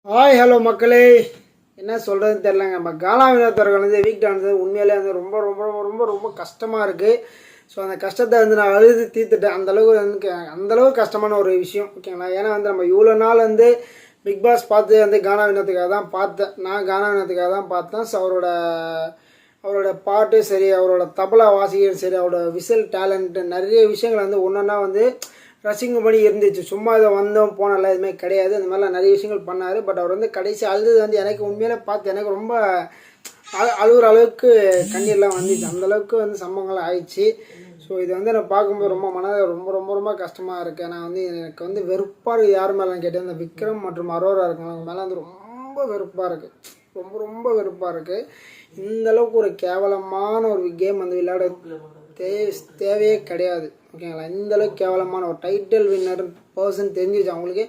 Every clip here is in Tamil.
ஹாய் ஹலோ மக்களே, என்ன சொல்கிறதுன்னு தெரிலங்க. நம்ம கானா வினோத்தர்கள் வந்து வீக் டான்ஸ் உண்மையிலே வந்து ரொம்ப ரொம்ப ரொம்ப ரொம்ப ரொம்ப கஷ்டமாக இருக்குது. ஸோ அந்த கஷ்டத்தை வந்து நான் அழுது தீர்த்துட்டேன். அந்தளவுக்கு வந்து அந்தளவுக்கு கஷ்டமான ஒரு விஷயம், ஓகேங்களா. ஏன்னா வந்து நம்ம இவ்வளோ நாள் வந்து பிக் பாஸ் பார்த்து வந்து கானா வினோத்துக்காக தான் பார்த்தேன். நான் கானா வினோத்துக்காக தான் பார்த்தேன். ஸோ அவரோட பாட்டு சரி, அவரோட தபலா வாசிகள் சரி, அவரோட விசில் டேலண்ட்டு நிறைய விஷயங்கள் வந்து ஒன்றா வந்து ரசிக்கும்படி இருந்துச்சு. சும்மா இதை வந்தோம் போனால எதுவுமே கிடையாது. இந்த மாதிரிலாம் நிறைய விஷயங்கள் பண்ணார். பட் அவர் வந்து கடைசி அழுது வந்து எனக்கு உண்மையிலே பார்த்து எனக்கு ரொம்ப அழுகிற அளவுக்கு கண்ணீர்லாம் வந்துச்சு. அந்தளவுக்கு வந்து சம்பவங்கள் ஆயிடுச்சு. ஸோ இது வந்து நான் பார்க்கும்போது ரொம்ப மனதை ரொம்ப ரொம்ப ரொம்ப கஷ்டமாக இருக்குது. நான் வந்து எனக்கு வந்து வெறுப்பாக இருக்குது. யார் மேலாம் கேட்டேன், இந்த விக்ரம் மற்றும் அரோரா இருக்குங்க, அவங்க மேலே வந்து ரொம்ப வெறுப்பாக இருக்குது. ரொம்ப ரொம்ப வெறுப்பாக இருக்குது. இந்தளவுக்கு ஒரு கேவலமான ஒரு கேம் வந்து விளையாட தேவையே கிடையாது, ஓகேங்களா. இந்தளவுக்கு கேவலமான ஒரு டைட்டில் வின்னர் பர்சன் தெரிஞ்சிச்சு அவங்களுக்கு.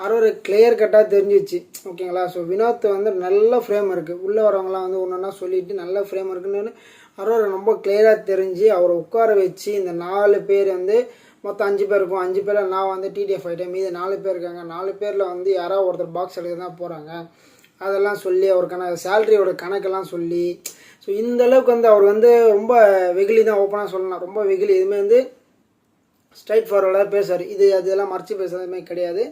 அரோரா கிளியர் கட்டாக தெரிஞ்சிச்சு, ஓகேங்களா. ஸோ வினோத் வந்து நல்ல ஃப்ரேம் இருக்குது. உள்ளே வரவங்களாம் வந்து ஒன்றா சொல்லிட்டு நல்ல ஃப்ரேம் இருக்குன்னு அரோரா ரொம்ப கிளியராக தெரிஞ்சு அவரை உட்கார வச்சு இந்த 4 பேர் வந்து மொத்தம் 5 பேர் இருக்கும். 5 பேரில் நான் வந்து டிடிஎஃப் ஆகிட்டேன். மீது 4 பேர் இருக்காங்க. 4 பேரில் வந்து யாராவது ஒருத்தர் பாக்ஸ் எடுக்க தான் போகிறாங்க. அதெல்லாம் சொல்லி அவருக்கான சேலரியோட கணக்கெல்லாம் சொல்லி, ஸோ இந்தளவுக்கு வந்து அவர் வந்து ரொம்ப வெகுளி தான், ஓப்பனாக சொல்லலாம். ரொம்ப வெகுளி. எதுவுமே வந்து ஸ்ட்ரைட் ஃபார்வர்டாக பேசுவார். அதெல்லாம் மறைச்சி பேசுகிறதுமே கிடையாது.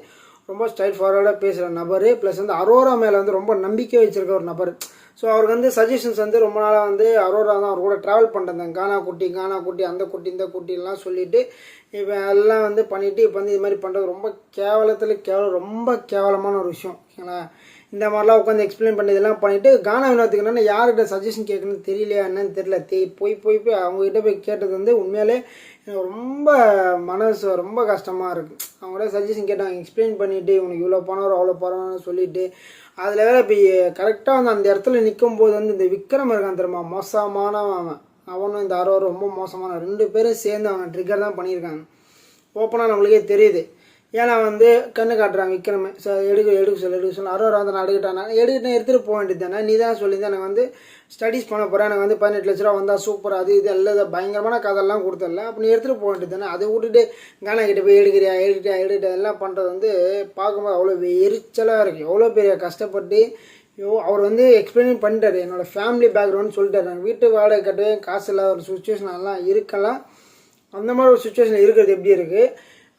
ரொம்ப ஸ்ட்ரைட் ஃபார்வர்டாக பேசுகிற நபர். ப்ளஸ் வந்து அரோரா மேலே வந்து ரொம்ப நம்பிக்கை வச்சுருக்க ஒரு நபர். ஸோ அவருக்கு வந்து சஜஷன்ஸ் வந்து ரொம்ப நாளாக வந்து அரோரா தான் அவர் கூட ட்ராவல் பண்ணிட்டு கானா குட்டி அந்த குட்டி இந்த குட்டிலாம் சொல்லிவிட்டு இப்போ எல்லாம் வந்து பண்ணிவிட்டு இப்போ வந்து இது மாதிரி பண்ணுறது ரொம்ப ரொம்ப கேவலமான ஒரு விஷயம், ஓகேங்களா. இந்த மாதிரிலாம் உட்காந்து எக்ஸ்பிளைன் பண்ணி இதெல்லாம் பண்ணிவிட்டு கானா வினோத்துக்கு என்னென்னா யார்கிட்ட சஜஷன் கேட்கணும்னு தெரியலையா என்னன்னு தெரியல. போய் அவங்ககிட்ட போய் கேட்டது வந்து உண்மையிலே எனக்கு ரொம்ப மனசு ரொம்ப கஷ்டமாக இருக்குது. அவங்கள்ட்ட சஜஷன் கேட்டாங்க, எக்ஸ்பிளைன் பண்ணிவிட்டு இவனுக்கு இவ்வளோ பணம் அவ்வளோ பணம்னு சொல்லிவிட்டு அதில் வேறு இப்போ கரெக்டாக வந்து அந்த இடத்துல நிற்கும் போது வந்து இந்த விக்ரம் இருக்கான் தெரியுமா, மோசமானவன் அவனும் இந்த அரோரும் ரொம்ப மோசமான 2 பேரும் சேர்ந்து அவன் ட்ரிகர் தான் பண்ணியிருக்காங்க. ஓப்பனாக நம்மளுக்கே தெரியுது. ஏன்னா வந்து கண்ணு காட்டுறாங்க விக்ரமே. ஸோ எடுக்க சொல்ல அரோரா வந்து நான் எடுத்துகிட்டு போக வேண்டியது தானே. நீ தான் சொல்லியிருந்தேன் எனக்கு வந்து ஸ்டடீஸ் பண்ண போகிறேன், எனக்கு வந்து 18 லட்ச ரூபா வந்தால் சூப்பர், அது இது எல்லாம் பயங்கரமான கதெல்லாம் கொடுத்தல. அப்போ நீ எடுத்துகிட்டு போக வேண்டியது தானே. அதை விட்டுட்டு கானா கிட்ட போய் எடுக்கிறியா எல்லாம் பண்ணுறது வந்து பார்க்கும்போது அவ்வளோ எரிச்சலாக இருக்குது. எவ்வளோ பெரிய கஷ்டப்பட்டு அவர் வந்து எக்ஸ்பிளைன் பண்ணிட்டார். என்னோடய ஃபேமிலி பேக்ரவுண்ட் சொல்லிட்டார். நாங்கள் வீட்டு வாடகை கட்டவே காசு இல்லாத ஒரு சுச்சுவேஷன் எல்லாம் இருக்கலாம். அந்த மாதிரி ஒரு சுச்சுவேஷன் இருக்கிறது எப்படி இருக்குது.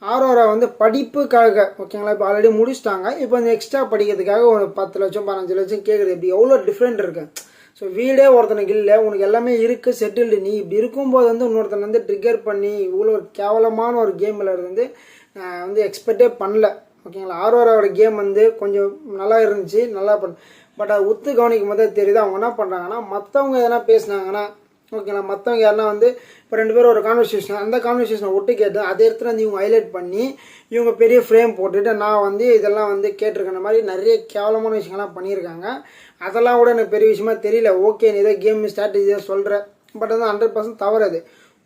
அரோரா வந்து படிப்புக்காக, ஓகேங்களா, இப்போ ஆல்ரெடி முடிச்சிட்டாங்க. இப்போ அந்த எக்ஸ்ட்ரா படிக்கிறதுக்காக ஒரு 10 லட்சம் 15 லட்சம் கேட்குறது எப்படி, எவ்வளோ டிஃப்ரெண்ட் இருக்குது. ஸோ வீடே ஒருத்தனுக்கு இல்லை, உனக்கு எல்லாமே இருக்குது, செட்டில்டு. நீ இப்படி இருக்கும்போது வந்து இன்னொருத்தனை வந்து ட்ரிகர் பண்ணி இவ்வளோ ஒரு கேவலமான ஒரு கேம் விளையாடுறது வந்து நான் வந்து எக்ஸ்பெக்டே பண்ணல, ஓகேங்களா. அரோராவோட கேம் வந்து கொஞ்சம் நல்லா இருந்துச்சு, நல்லா பட் அதை ஒத்து கவனிக்கும் போதே தெரியுது அவங்க என்ன பண்ணுறாங்கன்னா, மற்றவங்க எதனா பேசுனாங்கன்னா, ஓகேங்களா, மற்றவங்க யாருன்னா வந்து இப்போ 2 பேரும் ஒரு கான்வர்சேஷன், அந்த கான்வர்சேஷனை ஒட்டு கேட்டு அதே இடத்துல வந்து இவங்க ஹைலைட் பண்ணி இவங்க பெரிய ஃப்ரேம் போட்டுட்டு நான் வந்து இதெல்லாம் வந்து கேட்டிருக்கிற மாதிரி நிறைய கேவலமான விஷயங்கள்லாம் பண்ணியிருக்காங்க. அதெல்லாம் கூட எனக்கு பெரிய விஷயமா தெரியல. ஓகே, நீ ஏதோ கேம் ஸ்ட்ராட்டஜியாக சொல்கிற, பட் வந்து 100% தவறு. அது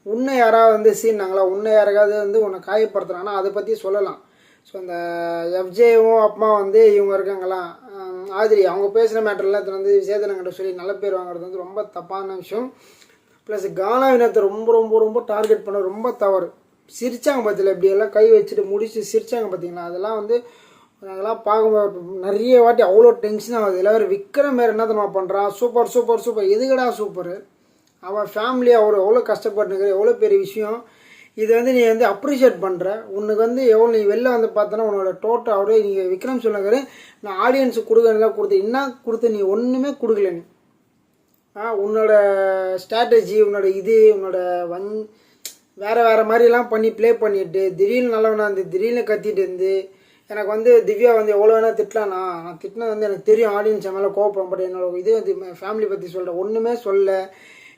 உன்னை யாராவது வந்து சீனாங்களா, உன்னை யாராவது வந்து உன்னை காயப்படுத்துகிறாங்கன்னா அதை பற்றி சொல்லலாம். ஸோ அந்த எஃப்ஜேவும் அப்பா வந்து இவங்க இருக்காங்களா ஆதிரி, அவங்க பேசுகிற மேட்டர்லாம் வந்து சேதனங்கிட்ட சொல்லி நல்ல பேர் வாங்குறது வந்து ரொம்ப தப்பான விஷயம். ப்ளஸ் கானா வினோத்தை ரொம்ப ரொம்ப ரொம்ப டார்கெட் பண்ண ரொம்ப தவறு. சிரித்தாங்க பார்த்தீங்களா, இப்படியெல்லாம் கை வச்சுட்டு முடிச்சு சிரித்தாங்க பார்த்தீங்களா, அதெல்லாம் வந்து நாங்கள்லாம் பார்க்கும்போது நிறைய வாட்டி அவ்வளோ டென்ஷன் ஆகுது. இல்லை வேறு விக்ரம் வேறு என்ன தெரியுமா பண்ணுறான், சூப்பர் சூப்பர் சூப்பர், எதுக்கடா சூப்பர், அவன் ஃபேமிலி அவர் எவ்வளோ கஷ்டப்பட்டுருக்கிற, எவ்வளோ பெரிய விஷயம் இது வந்து நீ வந்து அப்ரிஷியேட் பண்ணுற. உனக்கு வந்து எவ்வளோ நீ வெளில வந்து பார்த்தோன்னா உன்னோட டோட்டல் அவரே நீங்கள் விக்ரம் சொல்லுங்கிற நான் ஆடியன்ஸுக்கு கொடுக்கறதெல்லாம் கொடுத்து என்ன கொடுத்து நீ ஒன்றுமே கொடுக்கல. நீ உன்னோட ஸ்ட்ராட்டஜி உன்னோட உன்னோட வேறு மாதிரிலாம் பண்ணி ப்ளே பண்ணிவிட்டு திடீர்னு நல்லவனா இருந்து திடீர்னு கத்திட்டு இருந்து எனக்கு வந்து திவ்யா வந்து எவ்வளோ வேணால் திட்டலாம். நான் திட்டினது வந்து எனக்கு தெரியும், ஆடியன்ஸ் மேலே கோவப்படும். பட் என்னோட இது வந்து ஃபேமிலி பற்றி சொல்கிறேன், ஒன்றுமே சொல்ல.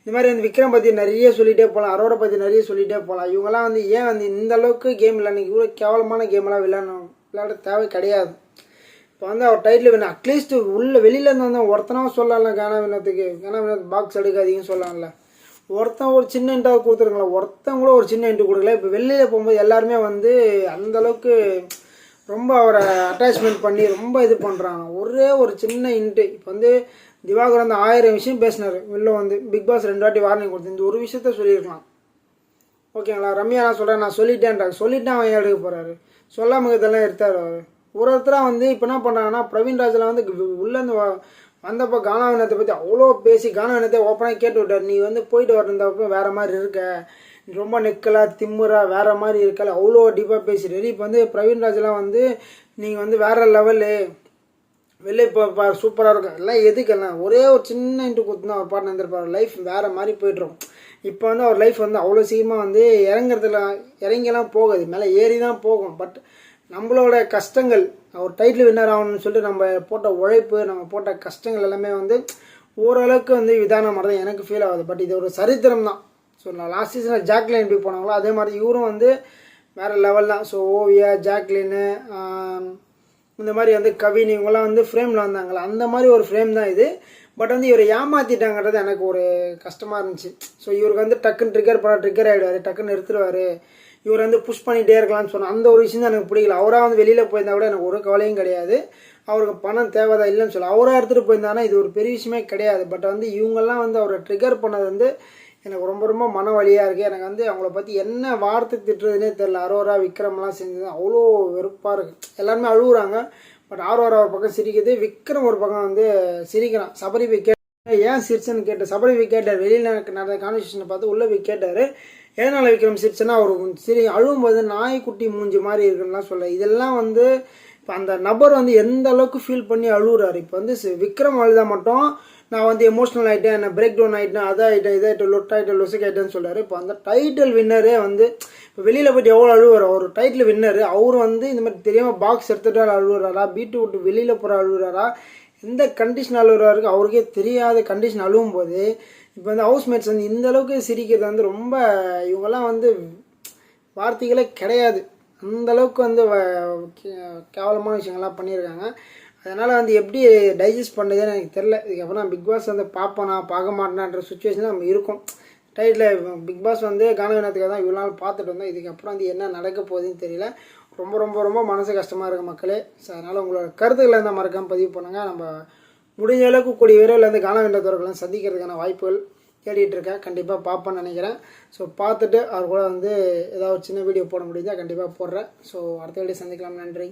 இந்த மாதிரி வந்து விக்ரம் பற்றி நிறைய சொல்லிகிட்டே போகலாம், அரோரா பற்றி நிறைய சொல்லிகிட்டே போகலாம். இவங்கெல்லாம் வந்து ஏன் வந்து இந்த அளவுக்கு கேம் விளையாண்டு இவ்வளோ கேவலமான கேமெல்லாம் விளையாட தேவை கிடையாது. இப்போ வந்து அவர் டைட்டில் வேணும், அட்லீஸ்ட் வெளியிலேருந்து வந்து ஒருத்தனாக சொல்லலாம்ல. கானா வினோத் பாக்ஸ் எடுக்காதீங்கன்னு சொல்லலாம்ல. ஒருத்தன் ஒரு சின்ன இன்ட்டாக கொடுத்துருங்களா, ஒருத்தன் கூட ஒரு சின்ன இன்ட்டு கொடுக்கல. இப்போ வெளியில் போகும்போது எல்லாருமே வந்து அந்தளவுக்கு ரொம்ப அவரை அட்டாச்மெண்ட் பண்ணி ரொம்ப இது பண்ணுறாங்க. ஒரே ஒரு சின்ன இன்ட்டு. இப்போ வந்து திவாகர் வந்து 1000 விஷயம் பேசினார். வெளில வந்து பிக் பாஸ் 2 வாட்டி வார்னிங் கொடுத்து இந்த ஒரு விஷயத்த சொல்லியிருக்கலாம், ஓகேங்களா. ரம்யா நான் சொல்கிறேன், நான் சொல்லிட்டேன் அவன் எடுக்க போகிறாரு, சொல்லாமல் இதெல்லாம் எடுத்தார் அவர். ஒருத்தராக வந்து இப்போ என்ன பண்ணுறாங்கன்னா பிரவீன் ராஜில் வந்து உள்ளேருந்து வந்தப்போ கானாவினத்தை பற்றி அவ்வளோ பேசி கானாவினத்தை ஓப்பனாக கேட்டு விட்டார். நீ வந்து போயிட்டு வரந்தப்போ வேறு மாதிரி இருக்க, ரொம்ப நெக்கலாக திம்முறா வேறு மாதிரி இருக்கல, அவ்வளோ டீப்பாக பேசிடுறாரு. இப்போ வந்து பிரவீன் ராஜெலாம் வந்து நீங்கள் வந்து வேறு லெவலு வெளியே இப்போ சூப்பராக இருக்கும் எல்லாம் எதுக்கெல்லாம் ஒரே ஒரு சின்ன இன்ட்டு கொடுத்துனா அவர் பாட்டு வந்துருப்பார். லைஃப் வேறு மாதிரி போய்ட்டுரும். இப்போ வந்து அவர் லைஃப் வந்து அவ்வளோ சீக்கிரமாக வந்து இறங்கலாம் போகாது, மேலே ஏறி தான் போகும். பட் நம்மளோட கஷ்டங்கள் அவர் டைட்டில் வின்னர் ஆகணும்னு சொல்லிட்டு நம்ம போட்ட உழைப்பு, நம்ம போட்ட கஷ்டங்கள் எல்லாமே வந்து ஓரளவுக்கு வந்து விதான மாதிரி தான் எனக்கு ஃபீல் ஆகுது. பட் இது ஒரு சரித்திரம் தான். ஸோ நான் லாஸ்ட் சீசனில் ஜாக்லின் எப்படி போனாங்களோ அதே மாதிரி இவரும் வந்து வேறு லெவல் தான். ஸோ ஓவியா, ஜாக்லின்னு, இந்த மாதிரி வந்து கவின் இவங்கெல்லாம் வந்து ஃப்ரேமில் வந்தாங்களா, அந்த மாதிரி ஒரு ஃப்ரேம் தான் இது. பட் வந்து இவரை ஏமாற்றிட்டாங்கிறது எனக்கு ஒரு கஷ்டமாக இருந்துச்சு. ஸோ இவருக்கு வந்து டக்குன்னு ட்ரிக்கர் ஆகிடுவார், டக்குன்னு எடுத்துருவார், இவர் வந்து புஷ் பண்ணிகிட்டே இருக்கலாம்னு சொன்னால் அந்த ஒரு விஷயம் தான் எனக்கு பிடிக்கல. அவராக வந்து வெளியில் போயிருந்தா கூட எனக்கு ஒரு கவலையும் கிடையாது. அவருக்கு பணம் தேவைதான் இல்லைன்னு சொல்ல, அவராக எடுத்துகிட்டு போயிருந்தாங்கன்னா இது ஒரு பெரிய விஷயமே கிடையாது. பட் வந்து இவங்கெல்லாம் வந்து அவரை ட்ரிகர் பண்ணது வந்து எனக்கு ரொம்ப ரொம்ப மன வலியாக இருக்குது. எனக்கு வந்து அவங்கள பற்றி என்ன வார்த்தை திட்டுறதுனே தெரில. அரோரா விக்ரம்லாம் செஞ்சது அவ்வளோ வெறுப்பாக இருக்குது. எல்லாருமே அழுகுறாங்க. பட் அரோரா ஒரு பக்கம் சிரிக்குது, விக்ரம் ஒரு பக்கம் வந்து சிரிக்கிறான். சபரி போய் ஏன் சிரிச்சன்னு கேட்டு சபரி போய் கேட்டார். வெளியில் நடந்த கான்வர்சேஷனை பார்த்து உள்ளே போய் கேட்டார், எதனால் விக்ரம் சிரிச்சுன்னா அவர் சரி அழுவும்போது நாய்க்குட்டி மூஞ்சி மாதிரி இருக்குன்னுலாம் சொல்ல. இதெல்லாம் வந்து இப்போ அந்த நபர் வந்து எந்த அளவுக்கு ஃபீல் பண்ணி அழுகுறாரு. இப்போ வந்து விக்ரம் அழுதா மட்டும் நான் வந்து எமோஷனல் ஆகிட்டேன், நான் பிரேக் டவுன் ஆகிட்டேன், அதாகிட்டேன், இதாகிட்டேன், லொஸ்க் ஆகிட்டேன்னு சொல்கிறாரு. இப்போ அந்த டைட்டில் வின்னரே வந்து இப்போ வெளியில் போய்ட்டு எவ்வளோ அழுவார். ஒரு டைட்டில் வின்னர் அவர் வந்து இந்த மாதிரி தெரியாமல் பாக்ஸ் எடுத்துகிட்டு அழுகுறாரா, வீட்டு விட்டு வெளியில் போகிற அழுகுறாரா, எந்த கண்டிஷன் அழுகுறாருக்கு அவருக்கே தெரியாத கண்டிஷன் அழுவும் போது இப்போ வந்து ஹவுஸ்மேட்ஸ் வந்து இந்த அளவுக்கு சிரிக்கிறது வந்து ரொம்ப இவங்கெல்லாம் வந்து வார்த்தைகளே கிடையாது. அந்தளவுக்கு வந்து கேவலமான விஷயங்கள்லாம் பண்ணியிருக்காங்க. அதனால் வந்து எப்படி டைஜஸ்ட் பண்ணுறதுன்னு எனக்கு தெரில. இதுக்கப்புறம் நான் பிக் பாஸ் வந்து பார்ப்பேனா பார்க்க மாட்டேனான்ற சுச்சுவேஷன் நம்ம இருக்கும். டைட்டில் பிக் பாஸ் வந்து கானவினத்துக்காக தான் இவ்வளோ நாள் பார்த்துட்டு வந்தோம். இதுக்கப்புறம் வந்து என்ன நடக்க போகுதுன்னு தெரியல. ரொம்ப ரொம்ப ரொம்ப மனசு கஷ்டமாக இருக்குது மக்களே. ஸோ அதனால் உங்களோட கருத்துக்களை இருந்தால் மறக்காமல் பதிவு பண்ணுங்கள். நம்ம முடிஞ்ச அளவுக்கு கூடிய விரைவில் வந்து கானவினத்தவர்களையும் சந்திக்கிறதுக்கான வாய்ப்புகள் தேடிட்டு இருக்கேன். கண்டிப்பாக பார்ப்பேன்னு நினைக்கிறேன். ஸோ பார்த்துட்டு அவர் கூட வந்து ஏதாவது சின்ன வீடியோ போட முடியுதா கண்டிப்பாக போடுறேன். ஸோ அடுத்த வீடியோ சந்திக்கலாம். நன்றி.